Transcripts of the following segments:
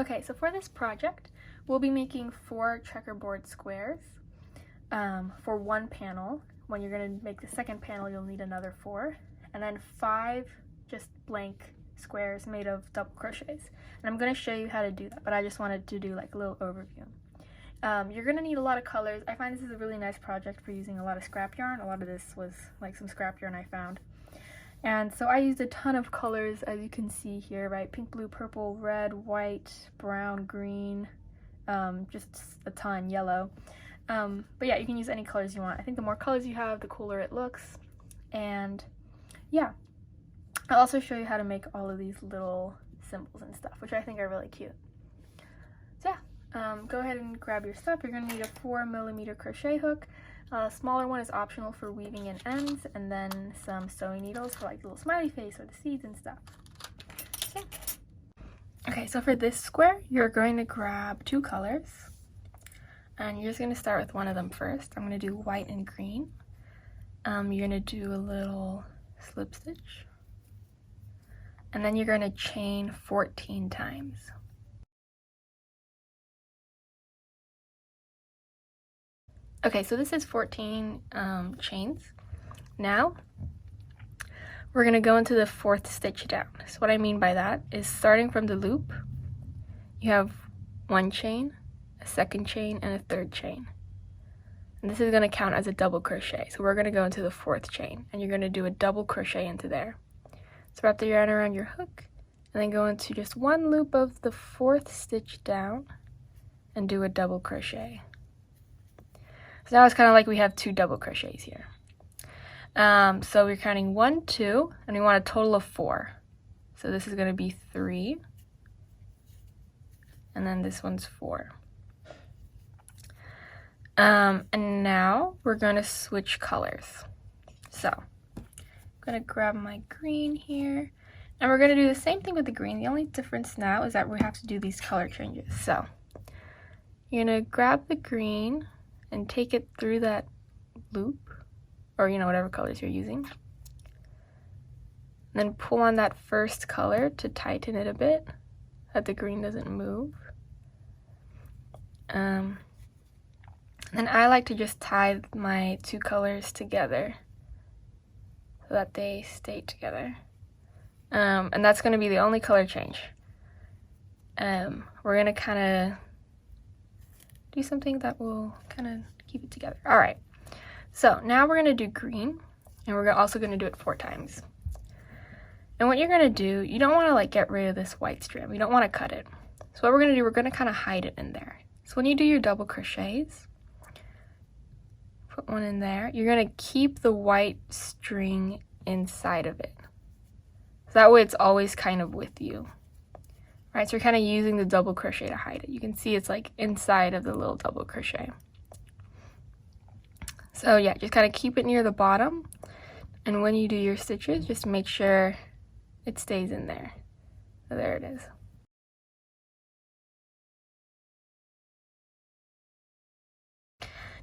Okay, so for this project, we'll be making 4 checkerboard squares for one panel. When you're going to make the second panel, you'll need another 4, and then 5 just blank squares made of double crochets. And I'm going to show you how to do that, but I just wanted to do like a little overview. You're going to need a lot of colors. I find this is a really nice project for using a lot of scrap yarn. A lot of this was like some scrap yarn I found. And so I used a ton of colors, as you can see here, right? Pink, blue, purple, red, white, brown, green, just a ton, yellow. But yeah, you can use any colors you want. I think the more colors you have, the cooler it looks. And yeah, I'll also show you how to make all of these little symbols and stuff, which I think are really cute. So yeah, go ahead and grab your stuff. You're going to need a 4mm crochet hook. A smaller one is optional for weaving in ends, and then some sewing needles for like the little smiley face or the seeds and stuff. Okay, so for this square, you're going to grab 2 colors, and you're just going to start with one of them first. I'm going to do white and green. You're going to do a little slip stitch, and then you're going to chain 14 times. Okay, so this is 14 chains. Now, we're going to go into the 4th stitch down. So what I mean by that is starting from the loop, you have 1 chain, a 2nd chain, and a 3rd chain. And this is going to count as a double crochet. So we're going to go into the 4th chain, and you're going to do a double crochet into there. So wrap the yarn around your hook, and then go into just 1 loop of the 4th stitch down, and do a double crochet. So now it's kind of like we have 2 double crochets here. So we're counting 1, 2, and we want a total of 4. So this is going to be 3, and then this one's 4. And now we're going to switch colors. So I'm going to grab my green here, and we're going to do the same thing with the green. The only difference now is that we have to do these color changes. So you're going to grab the green and take it through that loop, or whatever colors you're using. Then pull on that first color to tighten it a bit, so that the green doesn't move. And I like to just tie my 2 colors together so that they stay together. And that's going to be the only color change. We're going to kind of do something that will kind of keep it together. All right, so now we're going to do green, and we're also going to do it 4 times. And what you're going to do, you don't want to like get rid of this white strand. You don't want to cut it. So what we're going to do, we're going to kind of hide it in there. So when you do your double crochets, put one in there, you're going to keep the white string inside of it. So that way it's always kind of with you. Right, so you're kind of using the double crochet to hide it. You can see it's like inside of the little double crochet. So yeah, just kind of keep it near the bottom, and when you do your stitches, just make sure it stays in there. So there it is.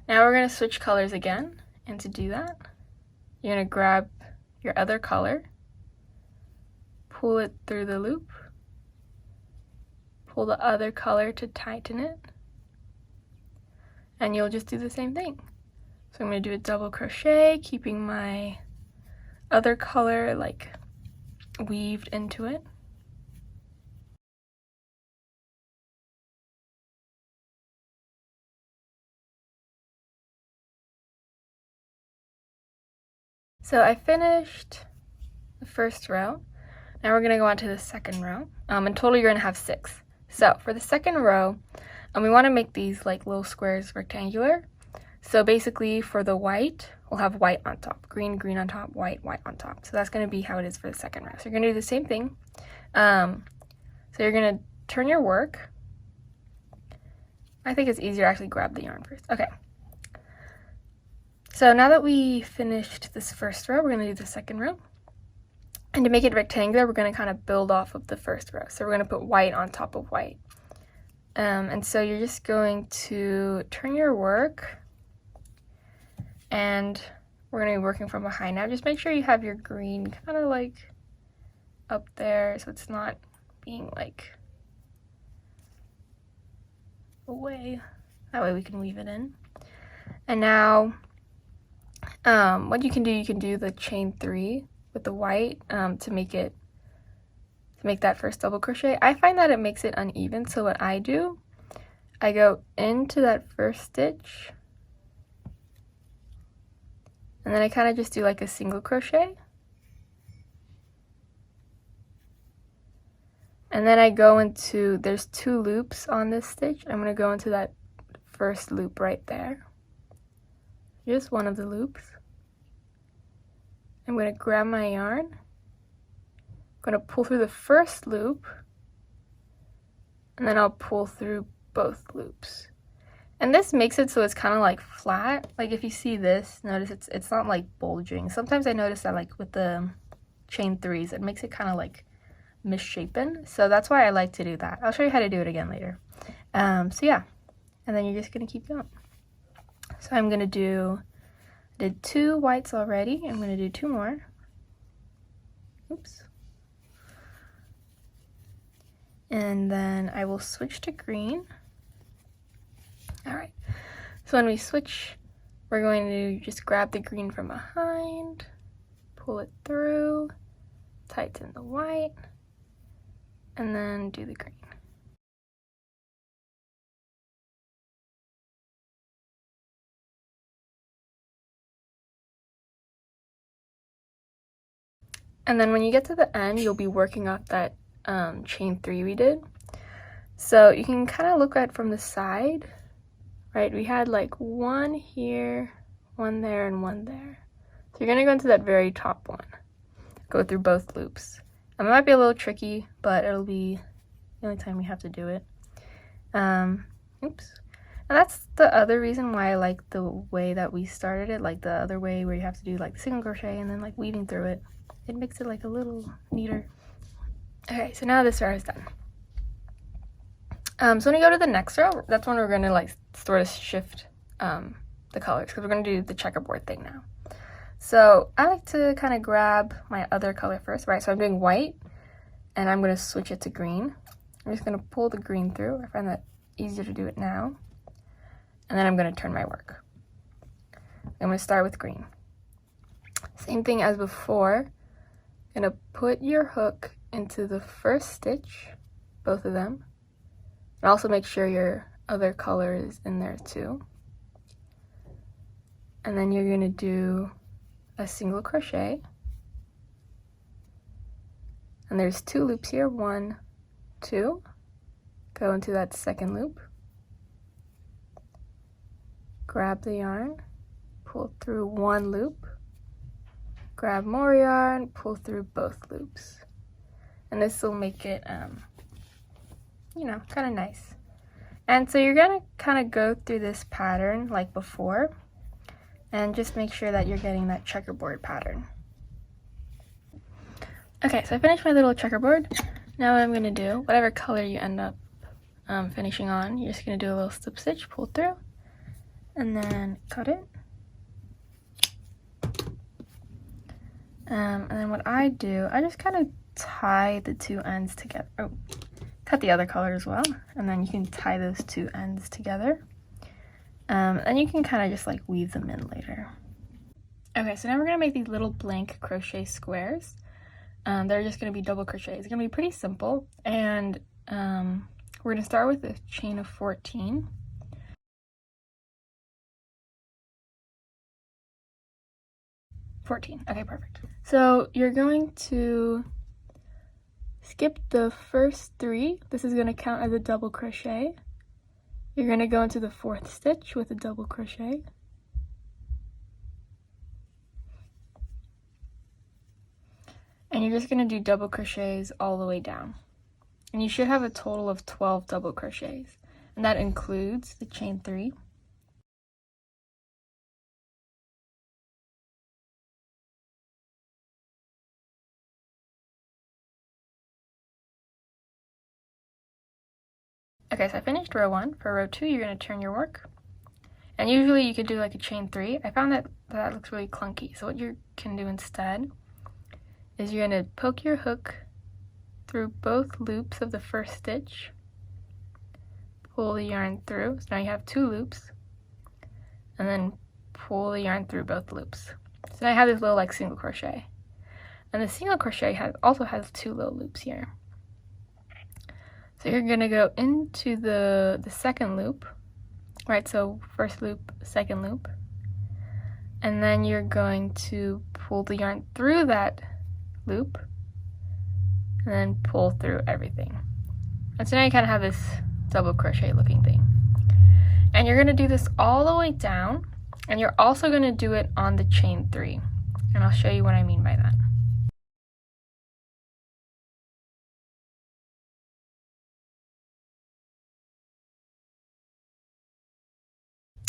Now we're going to switch colors again, and to do that, you're going to grab your other color, pull it through the loop, pull the other color to tighten it, and you'll just do the same thing. So I'm going to do a double crochet, keeping my other color like weaved into it. So I finished the first row. Now we're going to go on to the second row. In total you're going to have 6. So for the second row, we want to make these like little squares rectangular. So basically for the white, we'll have white on top, green, green on top, white, white on top. So that's going to be how it is for the second row. So you're going to do the same thing. So you're going to turn your work. I think it's easier to actually grab the yarn first. Okay. So now that we finished this first row, we're going to do the second row. And to make it rectangular, we're going to kind of build off of the first row. So we're going to put white on top of white. And so you're just going to turn your work, and we're going to be working from behind now. Just make sure you have your green kind of like up there, so it's not being like away. That way we can weave it in. And now what you can do the chain 3 with the white to make that first double crochet. I find that it makes it uneven, so what I do, I go into that first stitch and then I kind of just do like a single crochet, and then I go into, there's 2 loops on this stitch. I'm going to go into that first loop right there, just one of the loops. I'm going to grab my yarn, I'm going to pull through the first loop, and then I'll pull through both loops. And this makes it so it's kind of like flat. Like if you see this, notice it's not like bulging. Sometimes I notice that like with the chain 3s, it makes it kind of like misshapen. So that's why I like to do that. I'll show you how to do it again later. So yeah, and then you're just gonna keep going. So I'm gonna did 2 whites already. I'm gonna do 2 more. Oops. And then I will switch to green. All right, so when we switch, we're going to just grab the green from behind, pull it through, tighten the white, and then do the green. And then when you get to the end, you'll be working off that chain 3 we did. So you can kind of look at it from the side. Right, we had like 1 here, 1 there, and 1 there. So you're going to go into that very top one. Go through both loops. It might be a little tricky, but it'll be the only time we have to do it. Oops. And that's the other reason why I like the way that we started it, like the other way where you have to do like single crochet and then like weaving through it. It makes it like a little neater. Okay, so now this row is done. So when you go to the next row, that's when we're going to like sort of shift the colors, because we're going to do the checkerboard thing now. So I like to kind of grab my other color first, right? So I'm doing white and I'm going to switch it to green. I'm just going to pull the green through. I find that easier to do it now. And then I'm going to turn my work. I'm going to start with green. Same thing as before. I'm going to put your hook into the first stitch, both of them. And also make sure your other color is in there too. And then you're going to do a single crochet. And there's 2 loops here, 1, 2. Go into that second loop. Grab the yarn, pull through 1 loop. Grab more yarn, pull through both loops. And this will make it you know, kind of nice. And so you're gonna kind of go through this pattern like before and just make sure that you're getting that checkerboard pattern. Okay, so I finished my little checkerboard. Now what I'm gonna do, whatever color you end up finishing on, you're just gonna do a little slip stitch, pull through, and then cut it. And then what I do, I just kind of tie the 2 ends together. Oh, cut the other color as well, and then you can tie those 2 ends together. And you can kind of just like weave them in later. Okay, so now we're gonna make these little blank crochet squares. They're just gonna be double crochets. It's gonna be pretty simple, and we're gonna start with a chain of 14. Okay, perfect. So you're going to skip the first 3. This is going to count as a double crochet. You're going to go into the 4th stitch with a double crochet. And you're just going to do double crochets all the way down. And you should have a total of 12 double crochets. And that includes the chain 3. Okay, so I finished row 1. For row 2, you're going to turn your work. And usually you could do like a chain 3. I found that looks really clunky. So what you can do instead is you're going to poke your hook through both loops of the first stitch, pull the yarn through. So now you have 2 loops, and then pull the yarn through both loops. So now I have this little like single crochet, and the single crochet also has 2 little loops here. So you're gonna go into the second loop, right? So first loop, second loop, and then you're going to pull the yarn through that loop, and then pull through everything. And so now you kind of have this double crochet looking thing. And you're gonna do this all the way down, and you're also gonna do it on the chain 3. And I'll show you what I mean by that.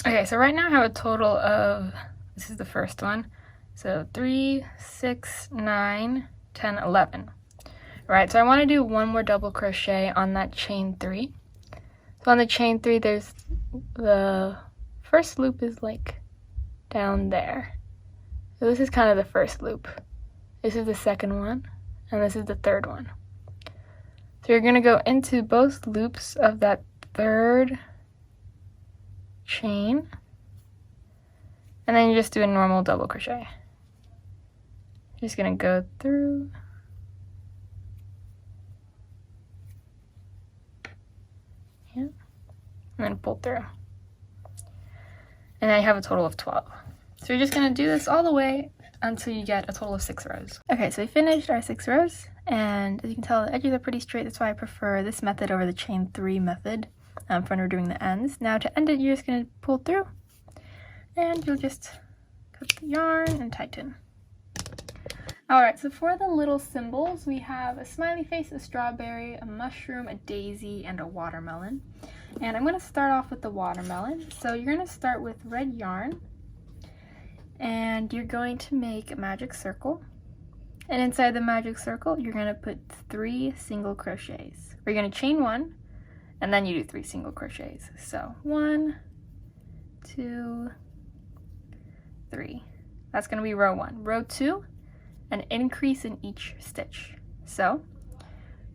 Okay, so right now I have a total of, this is the first one, so 3, 6, 9, 10, 11. Right, so I want to do one more double crochet on that chain 3. So on the chain 3, there's the first loop is like down there. So this is kind of the first loop. This is the second one, and this is the third one. So you're going to go into both loops of that third chain, and then you just do a normal double crochet. Just going to go through. And then pull through. And I have a total of 12. So you're just gonna do this all the way until you get a total of 6 rows. Okay, so we finished our 6 rows, and as you can tell, the edges are pretty straight. That's why I prefer this method over the chain 3 method for when we're doing the ends. Now to end it, you're just gonna pull through, and you'll just cut the yarn and tighten. Alright, so for the little symbols, we have a smiley face, a strawberry, a mushroom, a daisy, and a watermelon. And I'm going to start off with the watermelon. So you're going to start with red yarn, and you're going to make a magic circle. And inside the magic circle, you're going to put 3 single crochets. Or you're going to chain 1, and then you do 3 single crochets. So 1, 2, 3. That's going to be row 1. Row 2, an increase in each stitch. So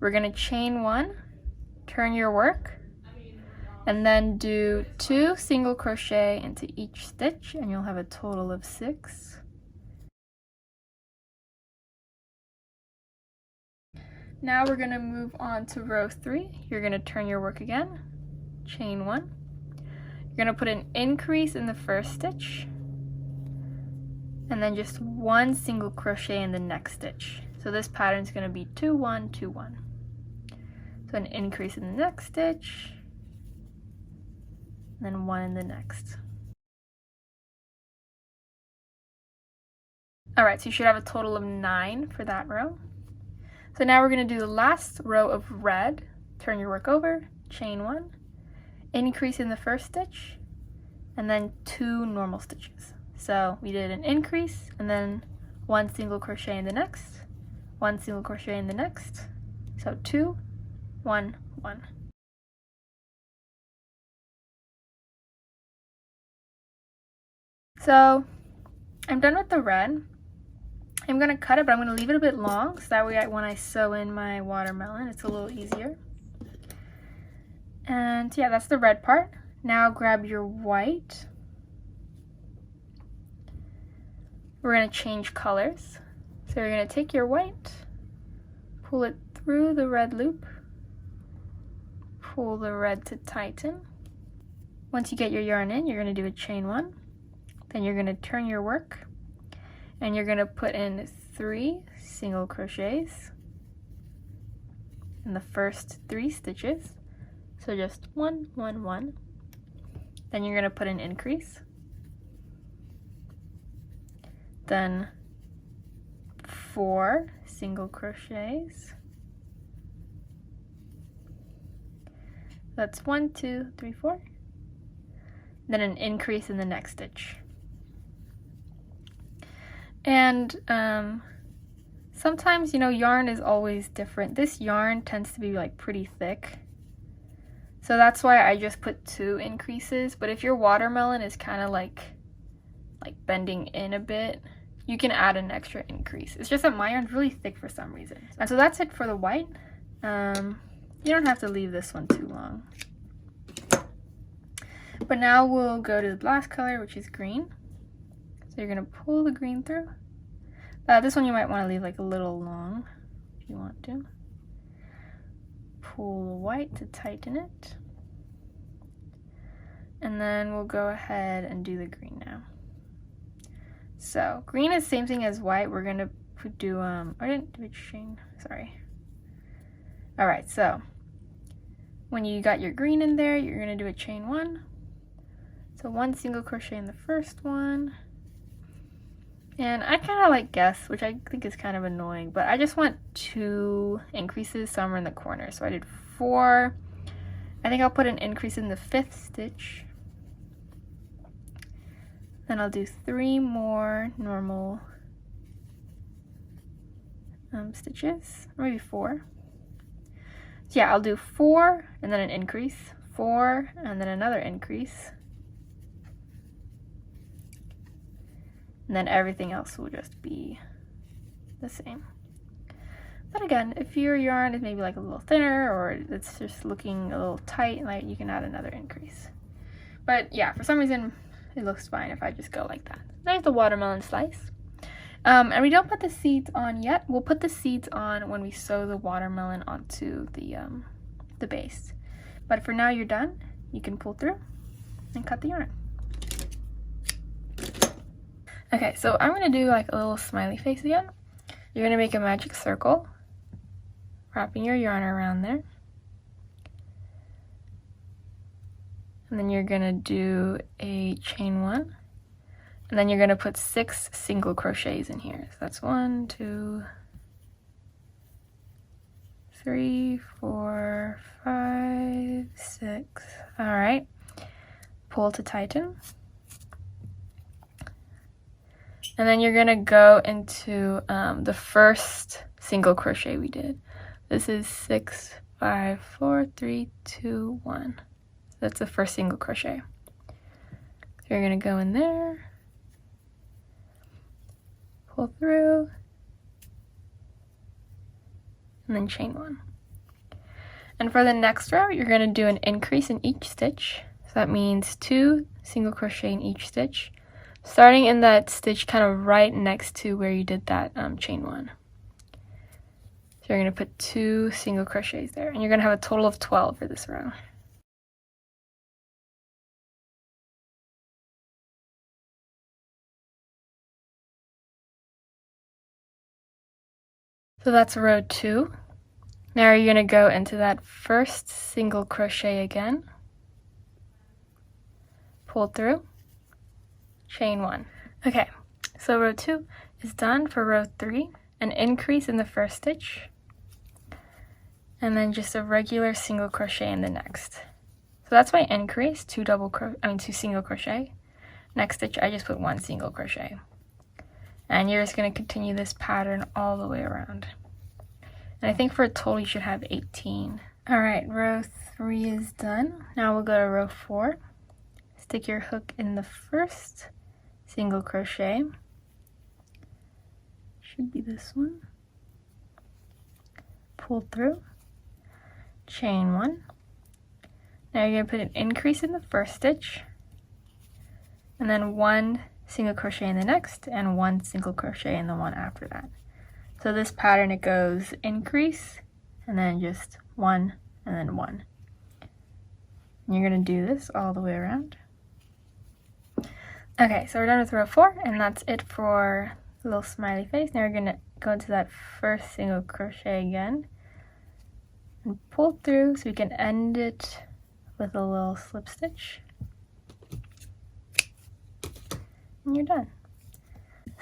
we're going to chain 1, turn your work, and then do 2 single crochet into each stitch, and you'll have a total of 6. Now we're going to move on to row 3. You're going to turn your work again, chain 1. You're going to put an increase in the first stitch, and then just 1 single crochet in the next stitch. So this pattern is going to be 2, 1, 2, 1. So an increase in the next stitch, and then 1 in the next. Alright, so you should have a total of 9 for that row. So now we're going to do the last row of red. Turn your work over, chain 1, increase in the first stitch, and then 2 normal stitches. So we did an increase, and then 1 single crochet in the next, 1 single crochet in the next. So 2, 1, 1. So I'm done with the red. I'm going to cut it, but I'm going to leave it a bit long, so that way when I sew in my watermelon, it's a little easier. And yeah, that's the red part. Now grab your white. We're going to change colors. So you're going to take your white, pull it through the red loop, pull the red to tighten. Once you get your yarn in, you're going to do a chain 1. Then you're going to turn your work, and you're going to put in 3 single crochets in the first 3 stitches. So just 1, 1, 1. Then you're going to put an increase. Then 4 single crochets. That's 1, 2, 3, 4. Then an increase in the next stitch. And sometimes, you know, yarn is always different. This yarn tends to be like pretty thick. So that's why I just put 2 increases. But if your watermelon is kind of like bending in a bit, you can add an extra increase. It's just that my yarn's really thick for some reason. And so that's it for the white. You don't have to leave this one too long. But now we'll go to the last color, which is green. So you're gonna pull the green through. This one you might want to leave like a little long if you want to. Pull the white to tighten it. And then we'll go ahead and do the green now. So green is the same thing as white. We're gonna do I didn't do a chain, sorry. All right, so when you got your green in there, you're gonna do a chain 1. So 1 single crochet in the first one. And I kind of like guess, which I think is kind of annoying, but I just want 2 increases somewhere in the corner. So I did 4. I think I'll put an increase in the 5th stitch. Then I'll do 3 more normal stitches, or maybe 4. So yeah, I'll do 4 and then an increase, 4 and then another increase. And then everything else will just be the same. But again, if your yarn is maybe like a little thinner or it's just looking a little tight, like you can add another increase. But yeah, for some reason it looks fine if I just go like that. There's the watermelon slice. And we don't put the seeds on yet. We'll put the seeds on when we sew the watermelon onto the base. But for now you're done. You can pull through and cut the yarn. Okay, so I'm gonna do like a little smiley face again. You're gonna make a magic circle, wrapping your yarn around there. And then you're gonna do a chain 1. And then you're gonna put 6 single crochets in here. So that's 1, 2, 3, 4, 5, 6. All right, pull to tighten. And then you're gonna go into the first single crochet we did. This is 6, 5, 4, 3, 2, 1. That's the first single crochet. So you're gonna go in there, pull through, and then chain 1. And for the next row, you're gonna do an increase in each stitch. So that means 2 single crochet in each stitch, starting in that stitch kind of right next to where you did that chain 1. So you're going to put 2 single crochets there, and you're going to have a total of 12 for this row. So that's row 2. Now you're going to go into that first single crochet again, pull through, chain 1. Okay, so row 2 is done. For row 3, an increase in the first stitch, and then just a regular single crochet in the next. So that's my increase, 2 single crochet. Next stitch, I just put 1 single crochet. And you're just going to continue this pattern all the way around. And I think for a total you should have 18. All right, row 3 is done. Now we'll go to row 4. Stick your hook in the first single crochet. Should be this one. Pull through, chain 1. Now you're going to put an increase in the first stitch, and then 1 single crochet in the next, and 1 single crochet in the one after that. So this pattern, it goes increase, and then just 1, and then 1. And you're going to do this all the way around. Okay, so we're done with row 4, and that's it for the little smiley face. Now we're going to go into that first single crochet again, and pull through so we can end it with a little slip stitch. And you're done.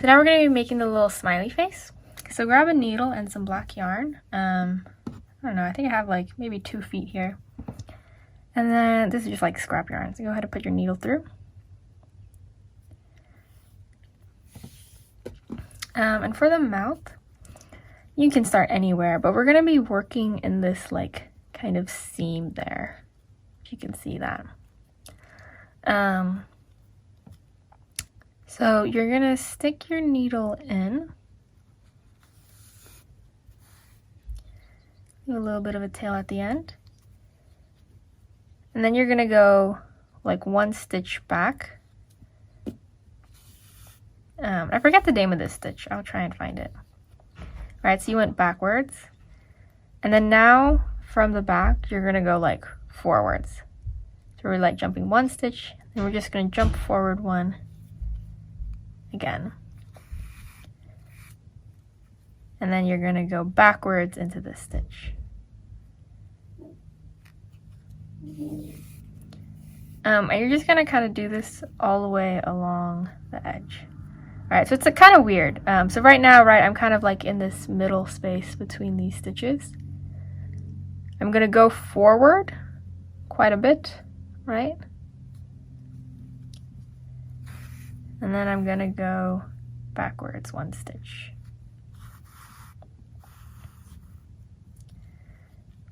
So now we're going to be making the little smiley face. So grab a needle and some black yarn. I don't know, I think I have like maybe 2 feet here. And then this is just like scrap yarn. So go ahead and put your needle through. And for the mouth, you can start anywhere, but we're going to be working in this like kind of seam there. If you can see that. So you're going to stick your needle in. Do a little bit of a tail at the end. And then you're going to go like 1 stitch back. I forget the name of this stitch. I'll try and find it. All right, so you went backwards. And then now from the back, you're gonna go like forwards. So we're like jumping 1 stitch, and we're just gonna jump forward 1 again. And then you're gonna go backwards into this stitch. And you're just gonna kind of do this all the way along the edge. All right, so it's kind of weird. So right now, right, I'm kind of like in this middle space between these stitches. I'm gonna go forward quite a bit, right? And then I'm gonna go backwards 1 stitch.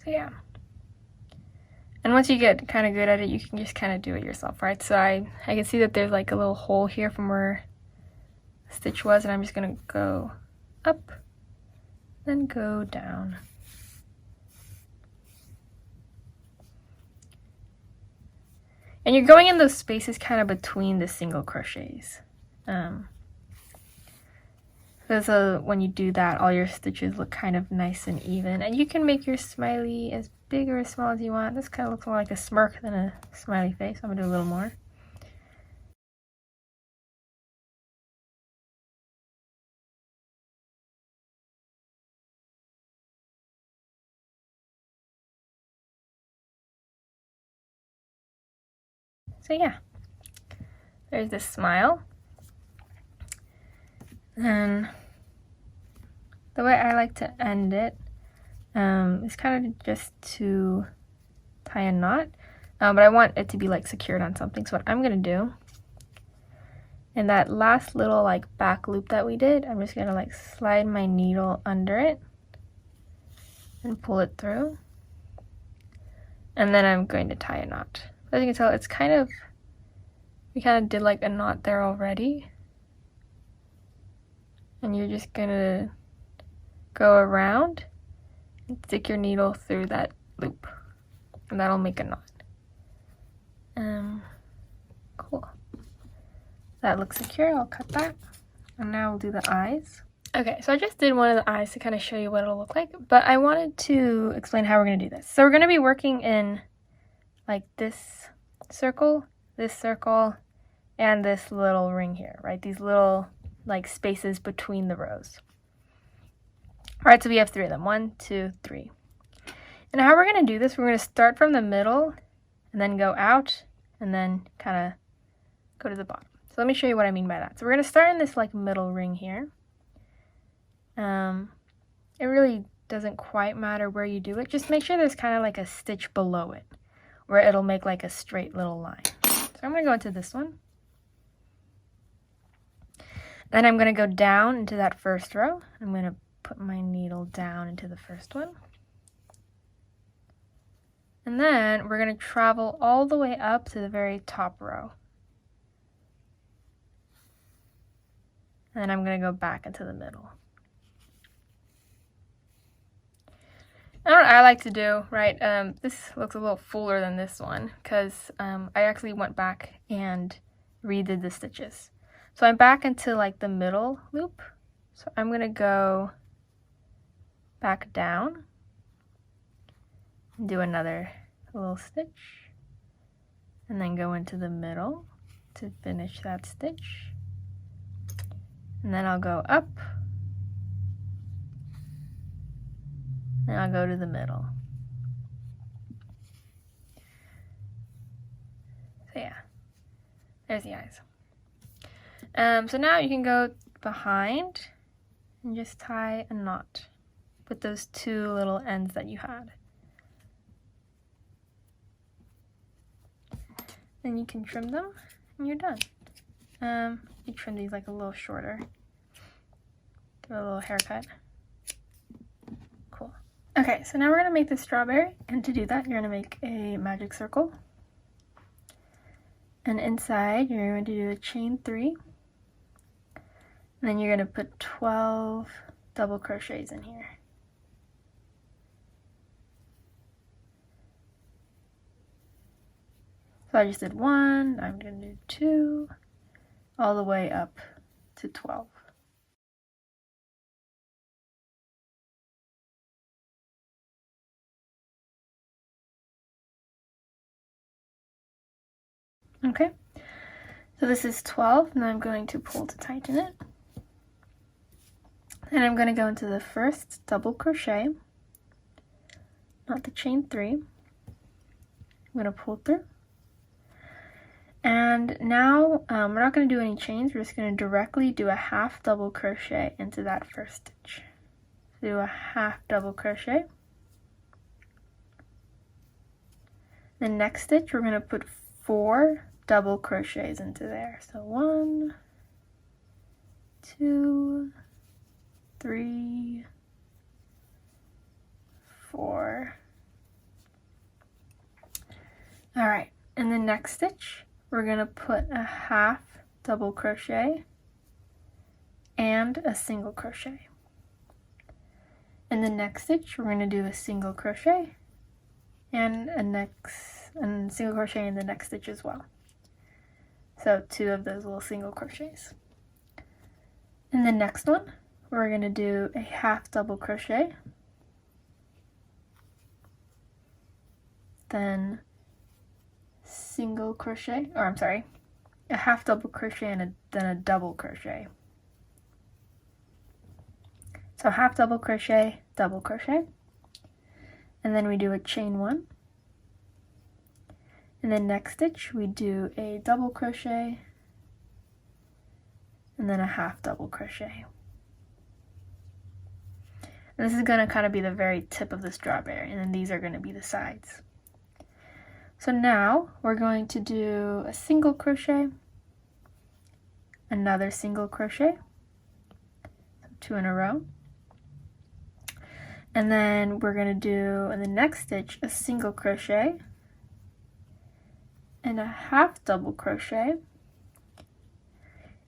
So yeah. And once you get kind of good at it, you can just kind of do it yourself, right? So I can see that there's like a little hole here from where the stitch was, and I'm just gonna go up, then go down. And you're going in those spaces kind of between the single crochets. So when you do that, all your stitches look kind of nice and even. And you can make your smiley as big or as small as you want. This kind of looks more like a smirk than a smiley face. I'm gonna do a little more. So yeah, there's this smile. And the way I like to end it is kind of just to tie a knot, but I want it to be like secured on something. So what I'm gonna do, in that last little like back loop that we did, I'm just gonna like slide my needle under it and pull it through, and then I'm going to tie a knot. As you can tell, it's kind of, we kind of did like a knot there already, and you're just gonna go around and stick your needle through that loop, and that'll make a knot. Cool. That looks secure. I'll cut that. And now we'll do the eyes. Okay, so I just did one of the eyes to kind of show you what it'll look like, but I wanted to explain how we're going to do this. So we're going to be working in like this circle, and this little ring here, right? These little like spaces between the rows. All right, so we have 3 of them. 1, 2, 3. And how we're going to do this, we're going to start from the middle and then go out and then kind of go to the bottom. So let me show you what I mean by that. So we're going to start in this like middle ring here. It really doesn't quite matter where you do it. Just make sure there's kind of like a stitch below it where it'll make like a straight little line. So I'm going to go into this one. Then I'm going to go down into that first row. I'm going to put my needle down into the first one. And then we're going to travel all the way up to the very top row. And then I'm going to go back into the middle. And what I like to do, right, this looks a little fuller than this one because I actually went back and redid the stitches. So I'm back into like the middle loop. So I'm going to go back down and do another little stitch and then go into the middle to finish that stitch. And then I'll go up and I'll go to the middle. So yeah, there's the eyes. So now you can go behind and just tie a knot with those 2 little ends that you had. Then you can trim them and you're done. You trim these like a little shorter. Do a little haircut. Cool. Okay, so now we're gonna make the strawberry, and to do that, you're gonna make a magic circle. And inside, you're going to do a chain 3. And then you're gonna put 12 double crochets in here. So I just did 1, I'm going to do 2, all the way up to 12. Okay, so this is 12, and I'm going to pull to tighten it. And I'm going to go into the first double crochet, not the chain 3. I'm going to pull through. And now we're not going to do any chains, we're just going to directly do a half double crochet into that first stitch. Do a half double crochet. The next stitch we're going to put 4 double crochets into there. So 1, 2, 3, 4. All right, in the next stitch we're going to put a half double crochet and a single crochet. In the next stitch we're going to do a single crochet and a single crochet in the next stitch as well. So 2 of those little single crochets. In the next one we're going to do a half double crochet, then single crochet, or I'm sorry, a half double crochet and then a double crochet. So half double crochet, and then we do a chain 1. In the next stitch we do a double crochet and then a half double crochet. And this is going to kind of be the very tip of the strawberry, and then these are going to be the sides. So now we're going to do a single crochet, another single crochet, 2 in a row, and then we're going to do in the next stitch a single crochet and a half double crochet,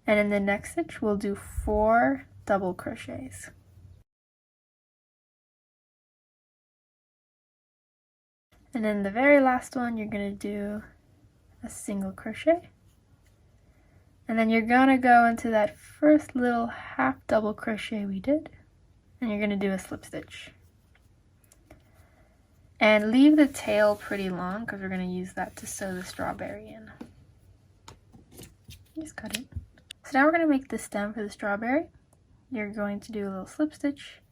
and in the next stitch we'll do 4 double crochets. And then the very last one you're going to do a single crochet, and then you're going to go into that first little half double crochet we did, and you're going to do a slip stitch. And leave the tail pretty long because we're going to use that to sew the strawberry in. Just cut it. So now we're going to make the stem for the strawberry. You're going to do a little slip stitch,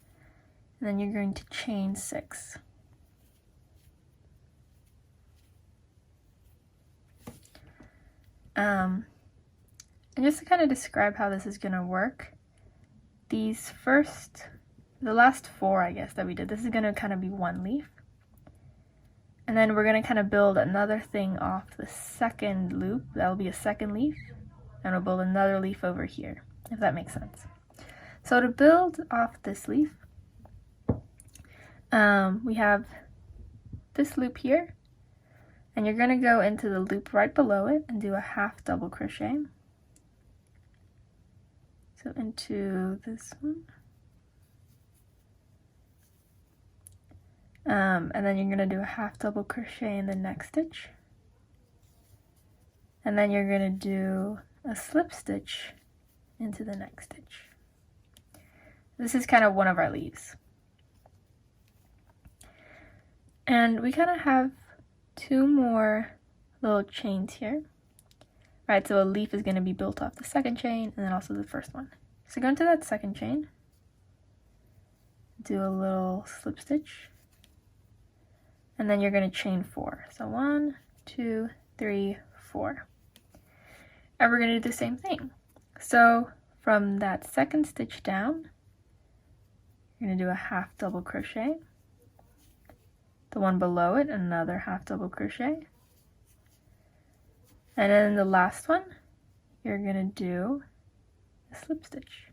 and then you're going to chain 6. And just to kind of describe how this is going to work, the last 4 I guess that we did, this is going to kind of be 1 leaf. And then we're going to kind of build another thing off the second loop. That'll be a second leaf. And we'll build another leaf over here, if that makes sense. So to build off this leaf, we have this loop here. And you're going to go into the loop right below it and do a half double crochet. So into this one. And then you're going to do a half double crochet in the next stitch. And then you're going to do a slip stitch into the next stitch. This is kind of one of our leaves. And we kind of have 2 more little chains here. Right, so a leaf is going to be built off the second chain and then also the first one. So go into that second chain, do a little slip stitch, and then you're going to chain 4. So 1, 2, 3, 4. And we're going to do the same thing. So from that second stitch down, you're going to do a half double crochet. The one below it, another half double crochet. And then the last one, you're going to do a slip stitch.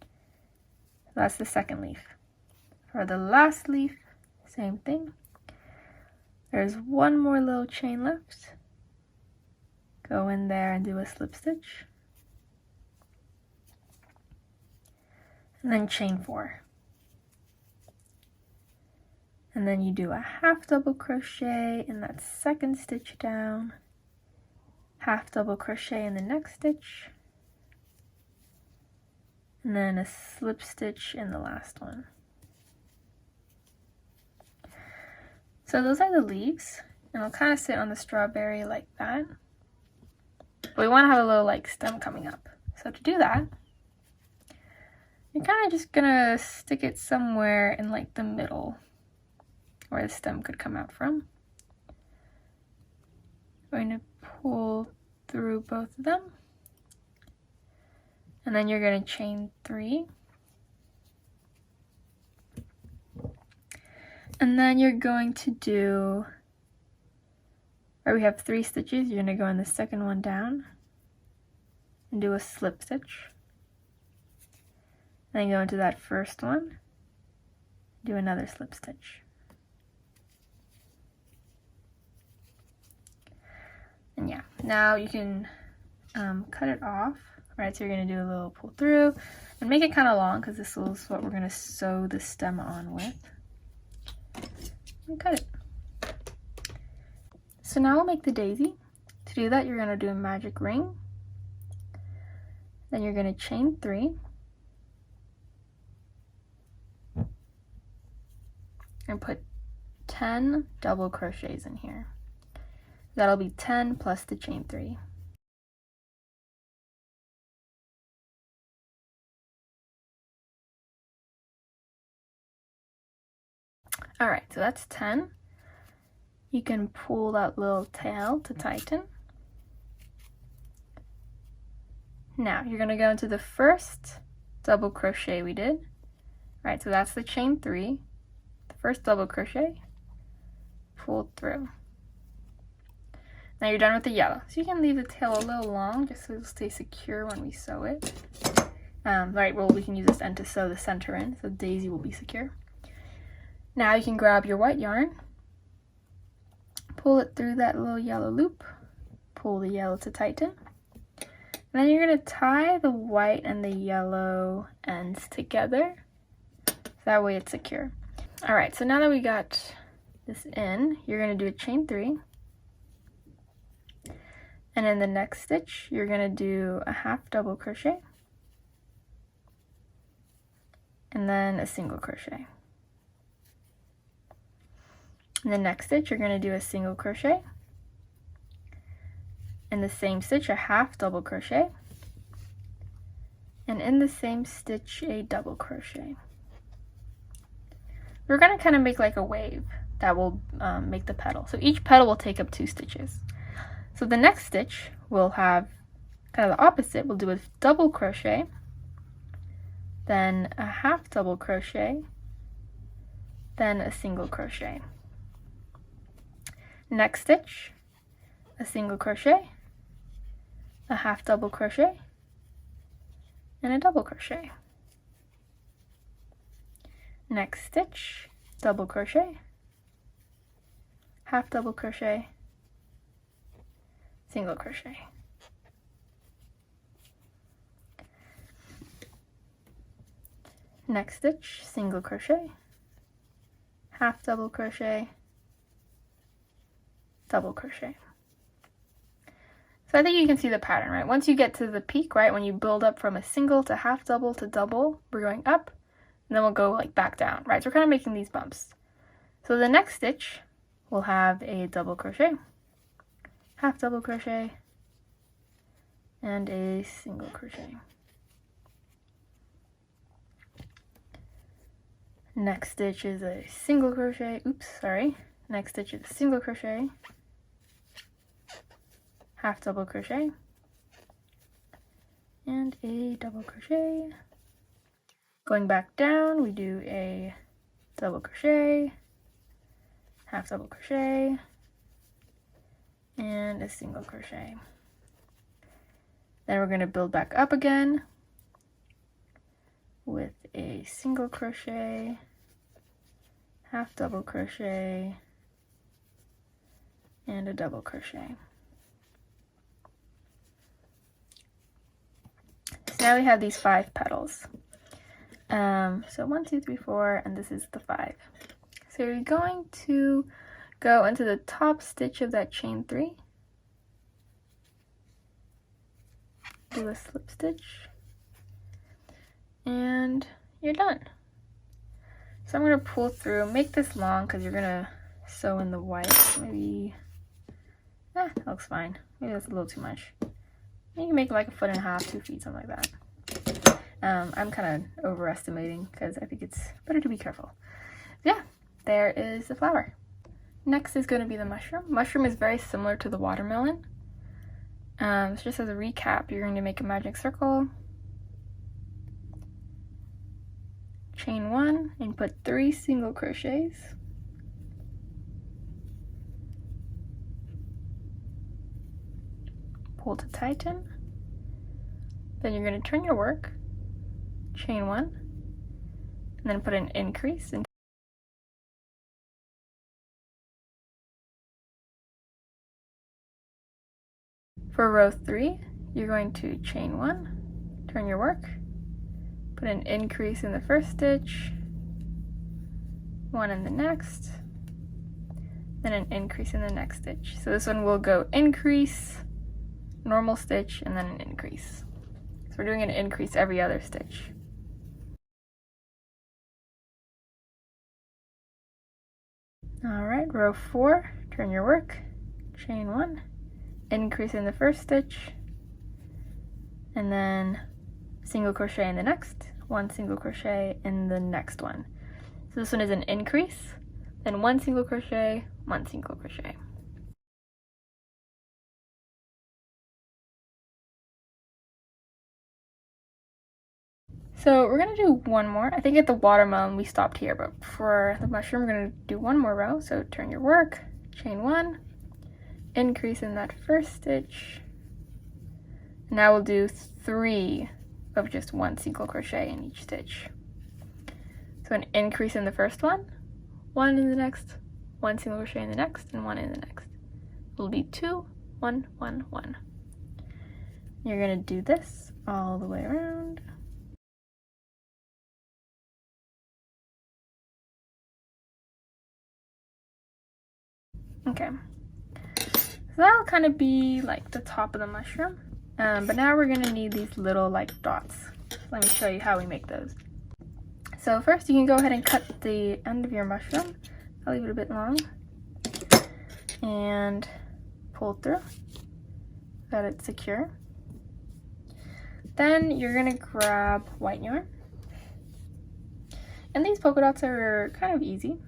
So that's the second leaf. For the last leaf, same thing. There's 1 more little chain left. Go in there and do a slip stitch. And then chain 4. and then you do a half double crochet in that second stitch down, half double crochet in the next stitch, and then a slip stitch in the last one. So those are the leaves, and they'll kind of sit on the strawberry like that. But we want to have a little like stem coming up. So to do that, you're kind of just gonna stick it somewhere in like the middle where the stem could come out from. We're going to pull through both of them, and then you're going to chain 3, and then you're going to do, where we have 3 stitches, you're going to go in the second one down and do a slip stitch, then go into that first one, do another slip stitch. And yeah, now you can cut it off, right? So you're going to do a little pull through and make it kind of long because this is what we're going to sew the stem on with. And cut it. So now we'll make the daisy. To do that, you're going to do a magic ring. Then you're going to chain 3. And put 10 double crochets in here. That'll be 10 plus the chain 3. Alright, so that's 10. You can pull that little tail to tighten. Now you're going to go into the first double crochet we did. Alright, so that's the chain 3. The first double crochet, pull through. Now you're done with the yellow. So you can leave the tail a little long just so it'll stay secure when we sew it. Right, well, we can use this end to sew the center in, so the daisy will be secure. Now you can grab your white yarn, pull it through that little yellow loop, pull the yellow to tighten, and then you're going to tie the white and the yellow ends together, so that way it's secure. Alright, so now that we got this in, you're going to do a chain 3. And in the next stitch, you're going to do a half double crochet and then a single crochet. In the next stitch, you're going to do a single crochet. In the same stitch, a half double crochet. And in the same stitch, a double crochet. We're going to kind of make like a wave that will make the petal. So each petal will take up 2 stitches. So the next stitch will have kind of the opposite. We'll do a double crochet, then a half double crochet, then a single crochet. Next stitch, a single crochet, a half double crochet, and a double crochet. Next stitch, double crochet, half double crochet, single crochet. Next stitch, single crochet, half double crochet, double crochet. So I think you can see the pattern, right? Once you get to the peak, right, when you build up from a single to half double to double, we're going up, and then we'll go like back down, right? So we're kind of making these bumps. So the next stitch will have a double crochet, half double crochet, and a single crochet. Next stitch is a single crochet, next stitch is a single crochet, half double crochet, and a double crochet. Going back down, we do a double crochet, half double crochet, and a single crochet. Then we're going to build back up again with a single crochet, half double crochet, and a double crochet. So now we have these 5 petals. So 1, 2, 3, 4, and this is the 5. So So you're going to go into the top stitch of that chain 3, do a slip stitch, and you're done. So I'm going to pull through, make this long because you're going to sew in the white. Maybe, that looks fine. Maybe that's a little too much. You can make it like 1.5 feet, 2 feet, something like that. I'm kind of overestimating because I think it's better to be careful. Yeah, there is the flower. Next is going to be the mushroom. Mushroom is very similar to the watermelon. So just as a recap, you're going to make a magic circle, chain 1, and put 3 single crochets. Pull to tighten. Then you're going to turn your work, chain 1, and then put an increase. For row 3, you're going to chain 1, turn your work, put an increase in the first stitch, 1 in the next, then an increase in the next stitch. So this one will go increase, normal stitch, and then an increase. So we're doing an increase every other stitch. Alright, row 4, turn your work, chain 1, increase in the first stitch, and then single crochet in the next, 1 single crochet in the next one. So this one is an increase, then 1 single crochet, 1 single crochet. So we're going to do one more. I think at the watermelon we stopped here, but for the mushroom we're going to do one more row. So turn your work, chain 1, increase in that first stitch. Now we'll do 3 of just 1 single crochet in each stitch. So an increase in the first one, 1 in the next, 1 single crochet in the next, and 1 in the next. It'll be 2, 1, 1, 1. You're going to do this all the way around. Okay, so that'll kind of be like the top of the mushroom, but now we're going to need these little like dots. Let me show you how we make those. So first you can go ahead and cut the end of your mushroom. I'll leave it a bit long and pull through so that it's secure. Then you're going to grab white yarn, and these polka dots are kind of easy.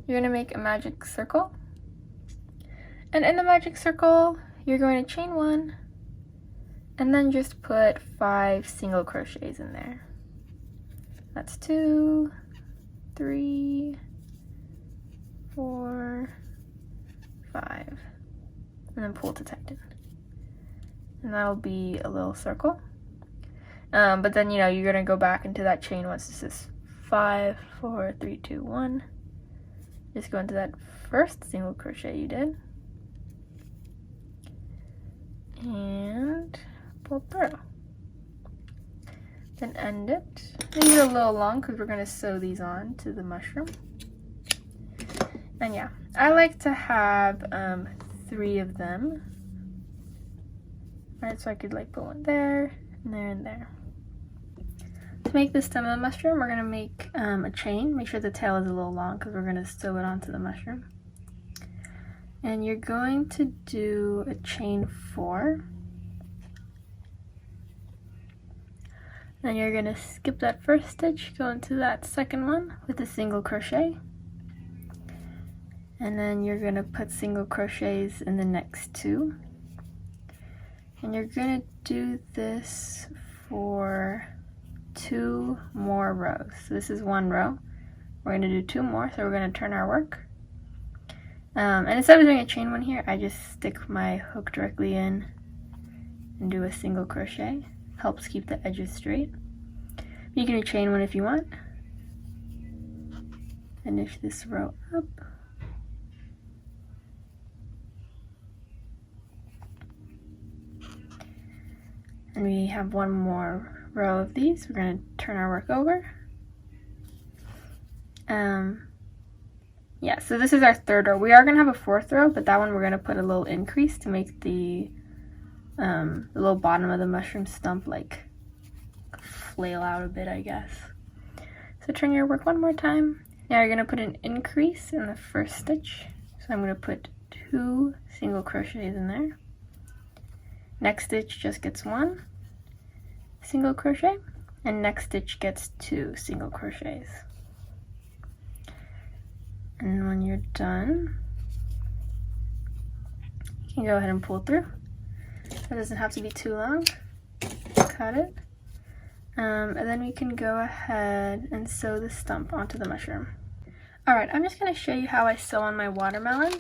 You're going to make a magic circle, and in the magic circle you're going to chain 1 and then just put 5 single crochets in there. That's 2, 3, 4, 5, and then pull to tighten, and that'll be a little circle. But then you're going to go back into that chain once this is 5, 4, 3, 2, 1. Just go into that first single crochet you did and pull through. Then end it. Leave it a little long because we're going to sew these on to the mushroom. And yeah, I like to have 3 of them. Alright, so I could like put one there, and there, and there. To make the stem of the mushroom, we're going to make a chain. Make sure the tail is a little long because we're going to sew it onto the mushroom. And you're going to do a chain 4. Then you're going to skip that first stitch, go into that second one with a single crochet. And then you're going to put single crochets in the next 2. And you're going to do this for 2 more rows. So this is 1 row. We're going to do 2 more, so we're going to turn our work. And instead of doing a chain 1 here, I just stick my hook directly in and do a single crochet. Helps keep the edges straight. You can do chain 1 if you want. Finish this row up. And we have 1 more row of these. We're going to turn our work over Yeah, so this is our third row. We are going to have a fourth row, but that one we're going to put a little increase to make the little bottom of the mushroom stump like flail out a bit, I guess. So turn your work one more time. Now you're going to put an increase in the first stitch. So I'm going to put 2 single crochets in there. Next stitch just gets 1 single crochet, and next stitch gets 2 single crochets. And when you're done, you can go ahead and pull through. It doesn't have to be too long. Cut it. And then we can go ahead and sew the stump onto the mushroom. Alright, I'm just going to show you how I sew on my watermelon,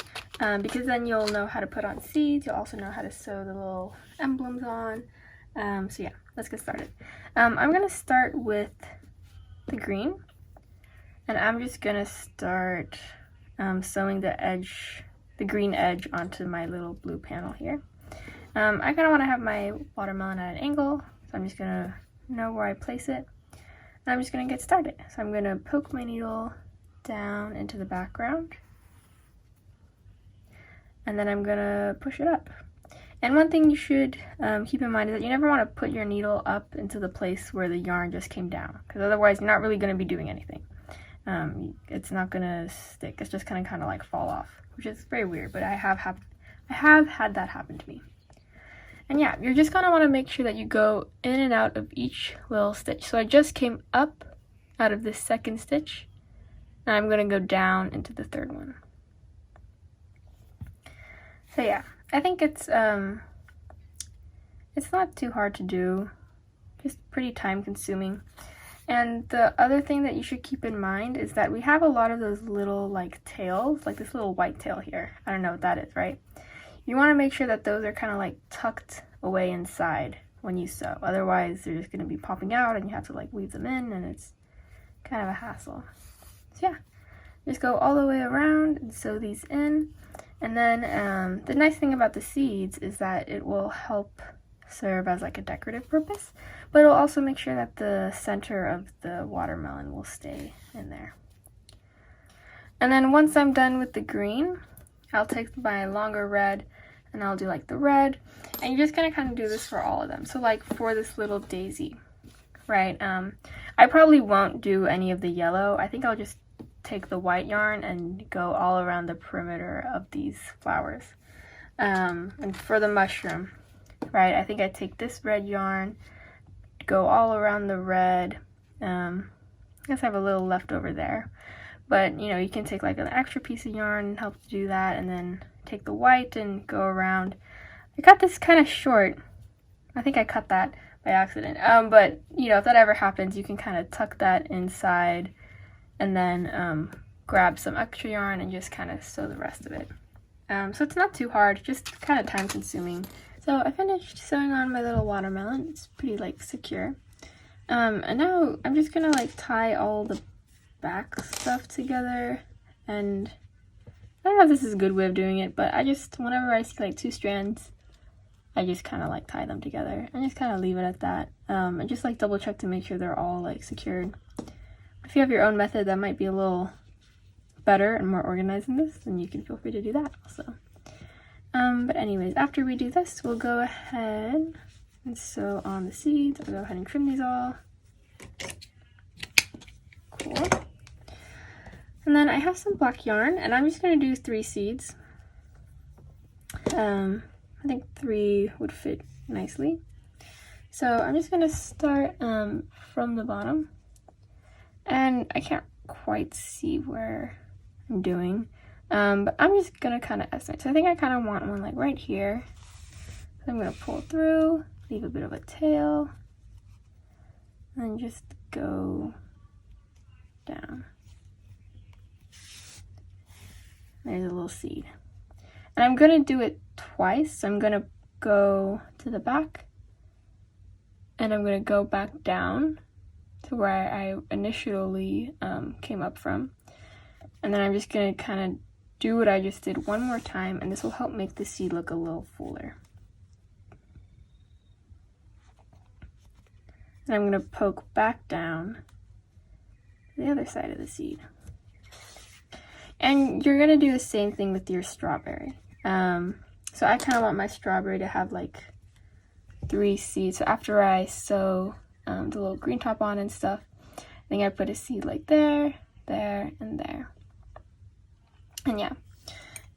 because then you'll know how to put on seeds. You'll also know how to sew the little emblems on. So yeah, let's get started. I'm going to start with the green. And I'm just gonna start sewing the green edge onto my little blue panel here. I kind of want to have my watermelon at an angle, so I'm just gonna know where I place it. And I'm just gonna get started. So I'm gonna poke my needle down into the background, and then I'm gonna push it up. And one thing you should keep in mind is that you never want to put your needle up into the place where the yarn just came down, because otherwise you're not really going to be doing anything. It's not gonna stick. It's just gonna kind of like fall off, which is very weird, but I have had that happen to me. And yeah, you're just gonna want to make sure that you go in and out of each little stitch. So I just came up out of this second stitch, and I'm gonna go down into the third one. So yeah, I think it's not too hard to do, just pretty time consuming. And the other thing that you should keep in mind is that we have a lot of those little like tails, like this little white tail here. I don't know what that is, right? You want to make sure that those are kind of like tucked away inside when you sew. Otherwise, they're just going to be popping out and you have to like weave them in, and it's kind of a hassle. So yeah, just go all the way around and sew these in. And then the nice thing about the seeds is that it will help serve as like a decorative purpose, but it'll also make sure that the center of the watermelon will stay in there. And then once I'm done with the green, I'll take my longer red and I'll do like the red, and you're just gonna kind of do this for all of them. So like for this little daisy, right, I probably won't do any of the yellow. I think I'll just take the white yarn and go all around the perimeter of these flowers. And for the mushroom, right, I think I take this red yarn, go all around the red. I guess I have a little left over there, but you know, you can take like an extra piece of yarn and help do that, and then take the white and go around. I got this kind of short. I think I cut that by accident, but you know, if that ever happens, you can kind of tuck that inside and then grab some extra yarn and just kind of sew the rest of it. So it's not too hard, just kind of time consuming. So I finished sewing on my little watermelon. It's pretty like secure. And now I'm just gonna like tie all the back stuff together, and I don't know if this is a good way of doing it, but I just, whenever I see like 2 strands, I just kind of like tie them together and just kind of leave it at that. And just like double check to make sure they're all like secured. If you have your own method that might be a little better and more organized than this, then you can feel free to do that also. But anyways, after we do this, we'll go ahead and sew on the seeds. I'll go ahead and trim these all. Cool. And then I have some black yarn, and I'm just going to do 3 seeds. I think 3 would fit nicely. So I'm just going to start from the bottom. And I can't quite see where I'm doing, but I'm just gonna kind of estimate. So I think I kind of want one like right here. So I'm gonna pull through, leave a bit of a tail, and just go down. There's a little seed. And I'm gonna do it twice. So I'm gonna go to the back, and I'm gonna go back down to where I initially came up from. And then I'm just going to kind of do what I just did one more time, and this will help make the seed look a little fuller. And I'm going to poke back down to the other side of the seed. And you're gonna do the same thing with your strawberry. So I kind of want my strawberry to have like 3 seeds. So after I sew the little green top on and stuff, I think I put a seed like there, there, and there. And yeah.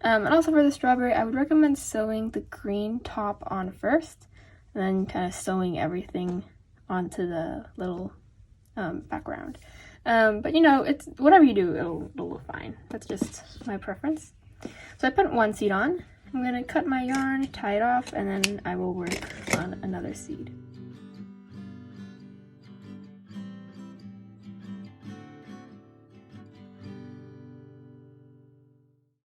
And also for the strawberry, I would recommend sewing the green top on first, and then kind of sewing everything onto the little background. But you know, it's whatever you do, it'll look fine. That's just my preference. So I put 1 seed on. I'm gonna cut my yarn, tie it off, and then I will work on another seed.